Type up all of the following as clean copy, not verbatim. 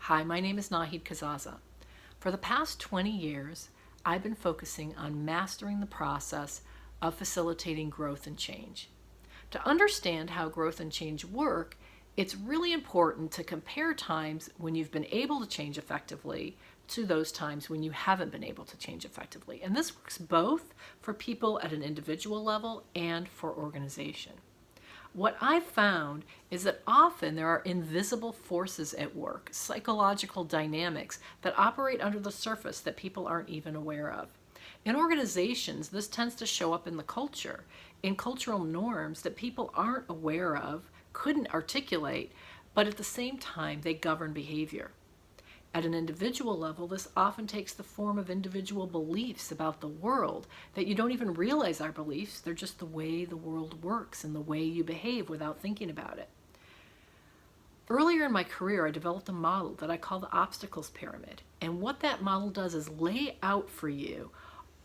Hi, my name is Nahid Kazaza. For the past 20 years, I've been focusing on mastering the process of facilitating growth and change. To understand how growth and change work, it's really important to compare times when you've been able to change effectively to those times when you haven't been able to change effectively. And this works both for people at an individual level and for organization. What I've found is that often there are invisible forces at work, psychological dynamics that operate under the surface that people aren't even aware of. In organizations, this tends to show up in the culture, in cultural norms that people aren't aware of, couldn't articulate, but at the same time, they govern behavior. At an individual level, this often takes the form of individual beliefs about the world that you don't even realize are beliefs. They're just the way the world works and the way you behave without thinking about it. Earlier in my career, I developed a model that I call the obstacles pyramid. And what that model does is lay out for you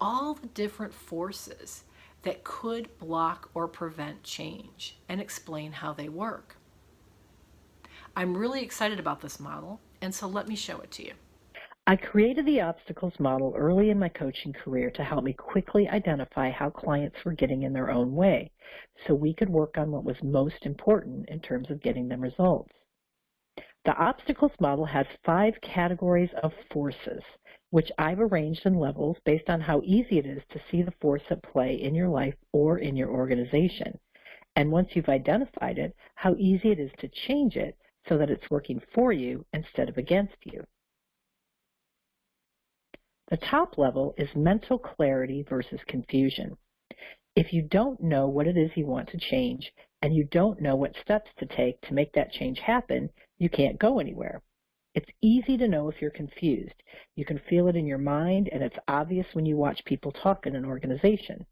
all the different forces that could block or prevent change and explain how they work. I'm really excited about this model, and so let me show it to you. I created the obstacles model early in my coaching career to help me quickly identify how clients were getting in their own way so we could work on what was most important in terms of getting them results. The obstacles model has 5 categories of forces, which I've arranged in levels based on how easy it is to see the force at play in your life or in your organization. And once you've identified it, how easy it is to change it so that it's working for you instead of against you. The top level is mental clarity versus confusion. If you don't know what it is you want to change, and you don't know what steps to take to make that change happen, you can't go anywhere. It's easy to know if you're confused. You can feel it in your mind, and it's obvious when you watch people talk in an organization.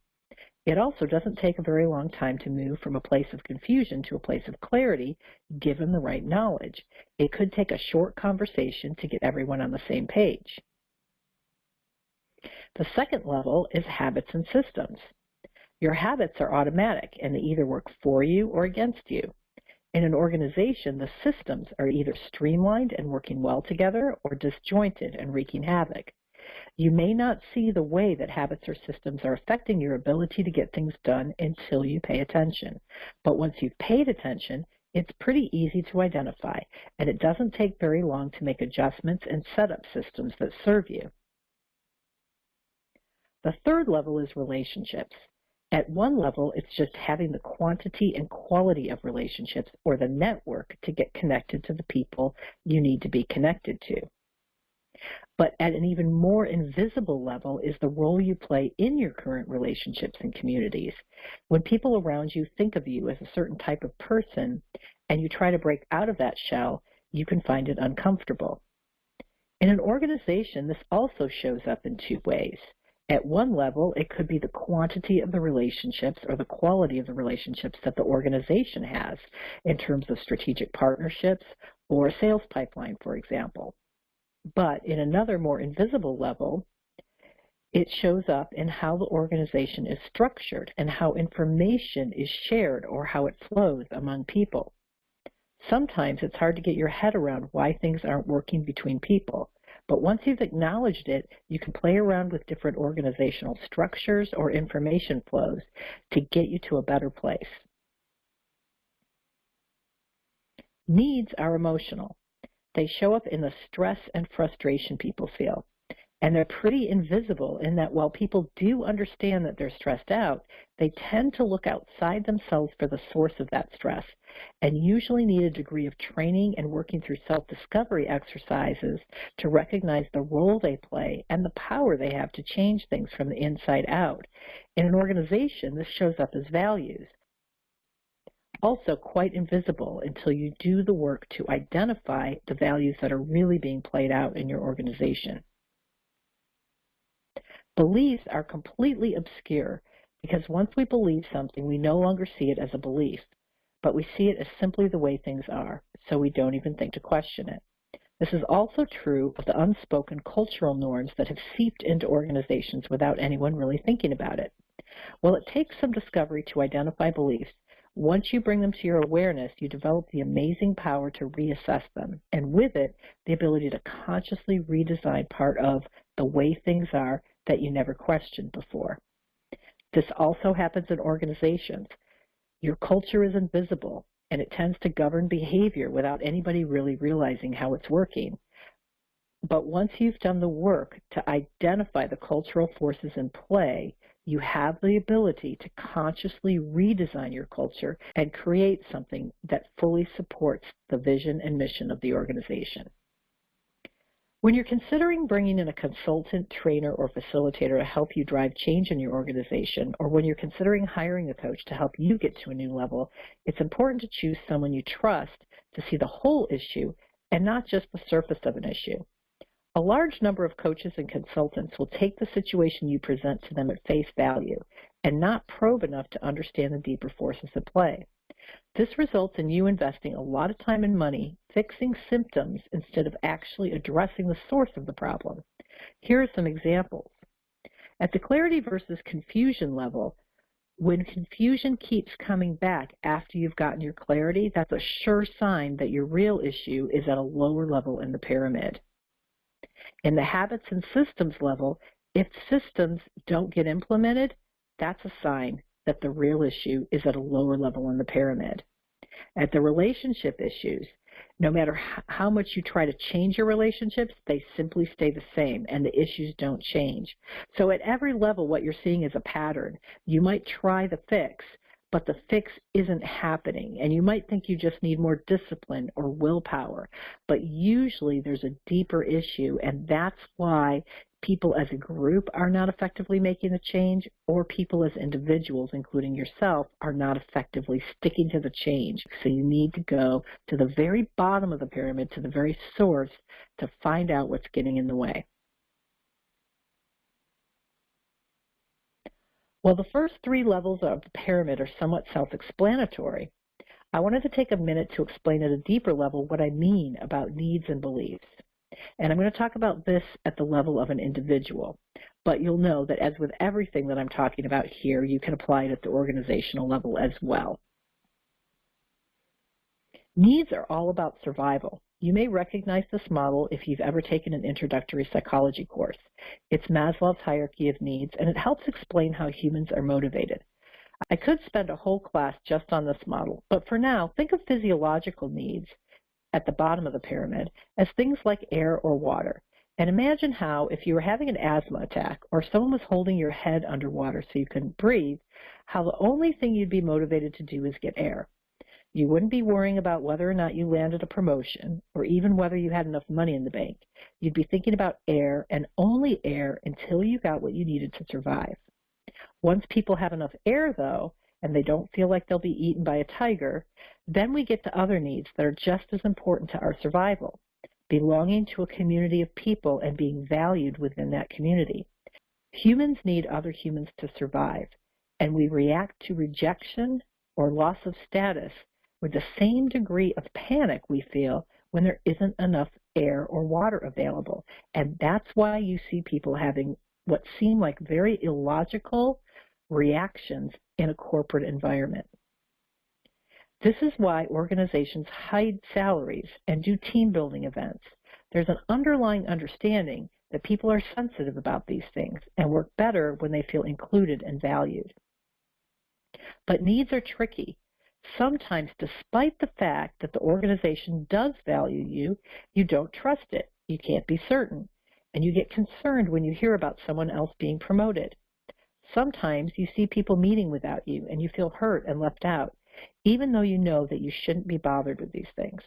It also doesn't take a very long time to move from a place of confusion to a place of clarity, given the right knowledge. It could take a short conversation to get everyone on the same page. The second level is habits and systems. Your habits are automatic, and they either work for you or against you. In an organization, the systems are either streamlined and working well together or disjointed and wreaking havoc. You may not see the way that habits or systems are affecting your ability to get things done until you pay attention. But once you've paid attention, it's pretty easy to identify, and it doesn't take very long to make adjustments and set up systems that serve you. The third level is relationships. At one level, it's just having the quantity and quality of relationships or the network to get connected to the people you need to be connected to. But at an even more invisible level is the role you play in your current relationships and communities. When people around you think of you as a certain type of person and you try to break out of that shell, you can find it uncomfortable. In an organization, this also shows up in 2 ways. At one level, it could be the quantity of the relationships or the quality of the relationships that the organization has in terms of strategic partnerships or a sales pipeline, for example. But in another more invisible level, it shows up in how the organization is structured and how information is shared or how it flows among people. Sometimes it's hard to get your head around why things aren't working between people. But once you've acknowledged it, you can play around with different organizational structures or information flows to get you to a better place. Needs are emotional. They show up in the stress and frustration people feel. And they're pretty invisible in that while people do understand that they're stressed out, they tend to look outside themselves for the source of that stress and usually need a degree of training and working through self-discovery exercises to recognize the role they play and the power they have to change things from the inside out. In an organization, this shows up as values. Also quite invisible until you do the work to identify the values that are really being played out in your organization. Beliefs are completely obscure because once we believe something, we no longer see it as a belief, but we see it as simply the way things are, so we don't even think to question it. This is also true of the unspoken cultural norms that have seeped into organizations without anyone really thinking about it. While it takes some discovery to identify beliefs, Once you bring them to your awareness, you develop the amazing power to reassess them, and with it, the ability to consciously redesign part of the way things are that you never questioned before. This also happens in organizations. Your culture is invisible, and it tends to govern behavior without anybody really realizing how it's working. But once you've done the work to identify the cultural forces in play, you have the ability to consciously redesign your culture and create something that fully supports the vision and mission of the organization. When you're considering bringing in a consultant, trainer, or facilitator to help you drive change in your organization, or when you're considering hiring a coach to help you get to a new level, it's important to choose someone you trust to see the whole issue and not just the surface of an issue. A large number of coaches and consultants will take the situation you present to them at face value and not probe enough to understand the deeper forces at play. This results in you investing a lot of time and money fixing symptoms instead of actually addressing the source of the problem. Here are some examples. At the clarity versus confusion level, when confusion keeps coming back after you've gotten your clarity, that's a sure sign that your real issue is at a lower level in the pyramid. In the habits and systems level, if systems don't get implemented, that's a sign that the real issue is at a lower level in the pyramid. At the relationship issues, no matter how much you try to change your relationships, they simply stay the same and the issues don't change. So at every level, what you're seeing is a pattern. You might try the fix, but the fix isn't happening. And you might think you just need more discipline or willpower, but usually there's a deeper issue, and that's why people as a group are not effectively making the change, or people as individuals, including yourself, are not effectively sticking to the change. So you need to go to the very bottom of the pyramid, to the very source, to find out what's getting in the way. While the first three levels of the pyramid are somewhat self-explanatory, I wanted to take a minute to explain at a deeper level what I mean about needs and beliefs. And I'm going to talk about this at the level of an individual, but you'll know that as with everything that I'm talking about here, you can apply it at the organizational level as well. Needs are all about survival. You may recognize this model if you've ever taken an introductory psychology course. It's Maslow's hierarchy of needs, and it helps explain how humans are motivated. I could spend a whole class just on this model, but for now, think of physiological needs at the bottom of the pyramid as things like air or water. And imagine how, if you were having an asthma attack or someone was holding your head underwater so you couldn't breathe, how the only thing you'd be motivated to do is get air. You wouldn't be worrying about whether or not you landed a promotion or even whether you had enough money in the bank. You'd be thinking about air and only air until you got what you needed to survive. Once people have enough air, though, and they don't feel like they'll be eaten by a tiger, then we get to other needs that are just as important to our survival: belonging to a community of people and being valued within that community. Humans need other humans to survive, and we react to rejection or loss of status with the same degree of panic we feel when there isn't enough air or water available. And that's why you see people having what seem like very illogical reactions in a corporate environment. This is why organizations hide salaries and do team building events. There's an underlying understanding that people are sensitive about these things and work better when they feel included and valued. But needs are tricky. Sometimes, despite the fact that the organization does value you, you don't trust it. You can't be certain. And you get concerned when you hear about someone else being promoted. Sometimes you see people meeting without you and you feel hurt and left out, even though you know that you shouldn't be bothered with these things.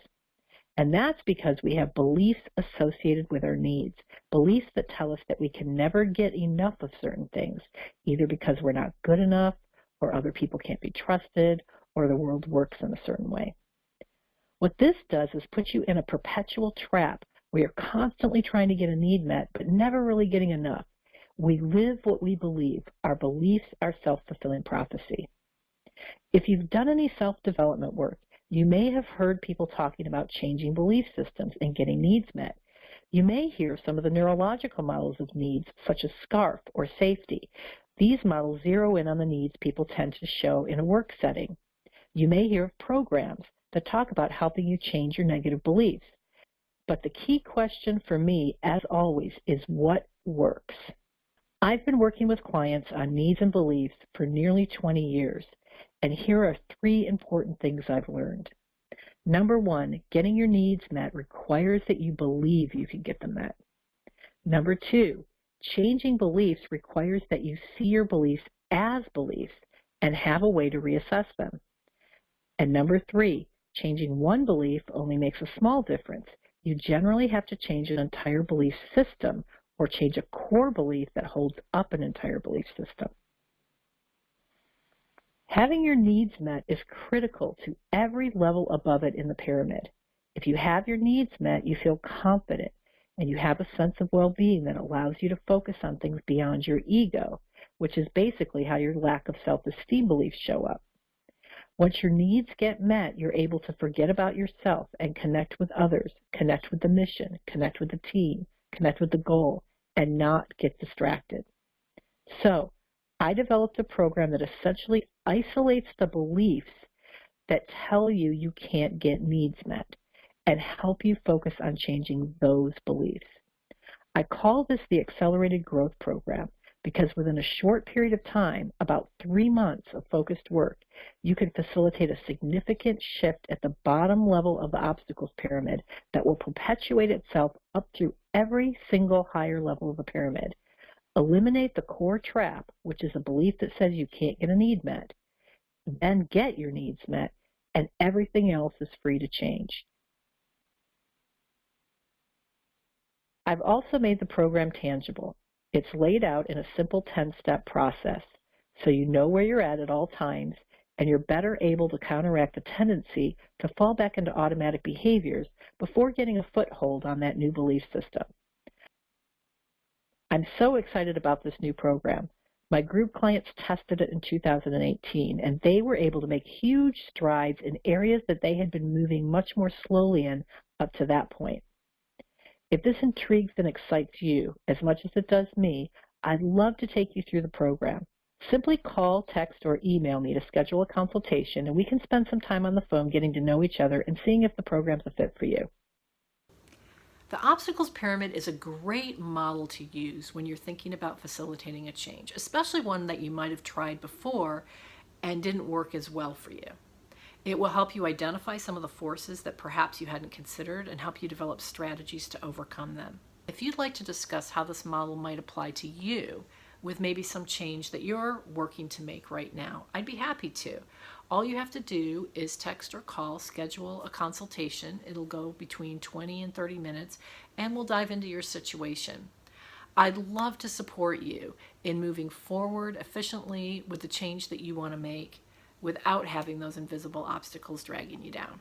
And that's because we have beliefs associated with our needs, beliefs that tell us that we can never get enough of certain things, either because we're not good enough, or other people can't be trusted, or the world works in a certain way. What this does is put you in a perpetual trap where you're constantly trying to get a need met, but never really getting enough. We live what we believe. Our beliefs are self-fulfilling prophecy. If you've done any self-development work, you may have heard people talking about changing belief systems and getting needs met. You may hear some of the neurological models of needs, such as SCARF or safety. These models zero in on the needs people tend to show in a work setting. You may hear of programs that talk about helping you change your negative beliefs. But the key question for me, as always, is what works? I've been working with clients on needs and beliefs for nearly 20 years, and here are 3 important things I've learned. Number 1, getting your needs met requires that you believe you can get them met. Number 2, changing beliefs requires that you see your beliefs as beliefs and have a way to reassess them. And number 3, changing one belief only makes a small difference. You generally have to change an entire belief system or change a core belief that holds up an entire belief system. Having your needs met is critical to every level above it in the pyramid. If you have your needs met, you feel confident and you have a sense of well-being that allows you to focus on things beyond your ego, which is basically how your lack of self-esteem beliefs show up. Once your needs get met, you're able to forget about yourself and connect with others, connect with the mission, connect with the team, connect with the goal, and not get distracted. So, I developed a program that essentially isolates the beliefs that tell you you can't get needs met and help you focus on changing those beliefs. I call this the Accelerated Growth Program because within a short period of time, about 3 months of focused work, you can facilitate a significant shift at the bottom level of the obstacles pyramid that will perpetuate itself up through every single higher level of the pyramid. Eliminate the core trap, which is a belief that says you can't get a need met, then get your needs met, and everything else is free to change. I've also made the program tangible. It's laid out in a simple 10-step process, so you know where you're at all times, and you're better able to counteract the tendency to fall back into automatic behaviors before getting a foothold on that new belief system. I'm so excited about this new program. My group clients tested it in 2018, and they were able to make huge strides in areas that they had been moving much more slowly in up to that point. If this intrigues and excites you as much as it does me, I'd love to take you through the program. Simply call, text, or email me to schedule a consultation, and we can spend some time on the phone getting to know each other and seeing if the program's a fit for you. The obstacles pyramid is a great model to use when you're thinking about facilitating a change, especially one that you might have tried before and didn't work as well for you. It will help you identify some of the forces that perhaps you hadn't considered and help you develop strategies to overcome them. If you'd like to discuss how this model might apply to you with maybe some change that you're working to make right now, I'd be happy to. All you have to do is text or call, schedule a consultation. It'll go between 20 and 30 minutes, and we'll dive into your situation. I'd love to support you in moving forward efficiently with the change that you want to make without having those invisible obstacles dragging you down.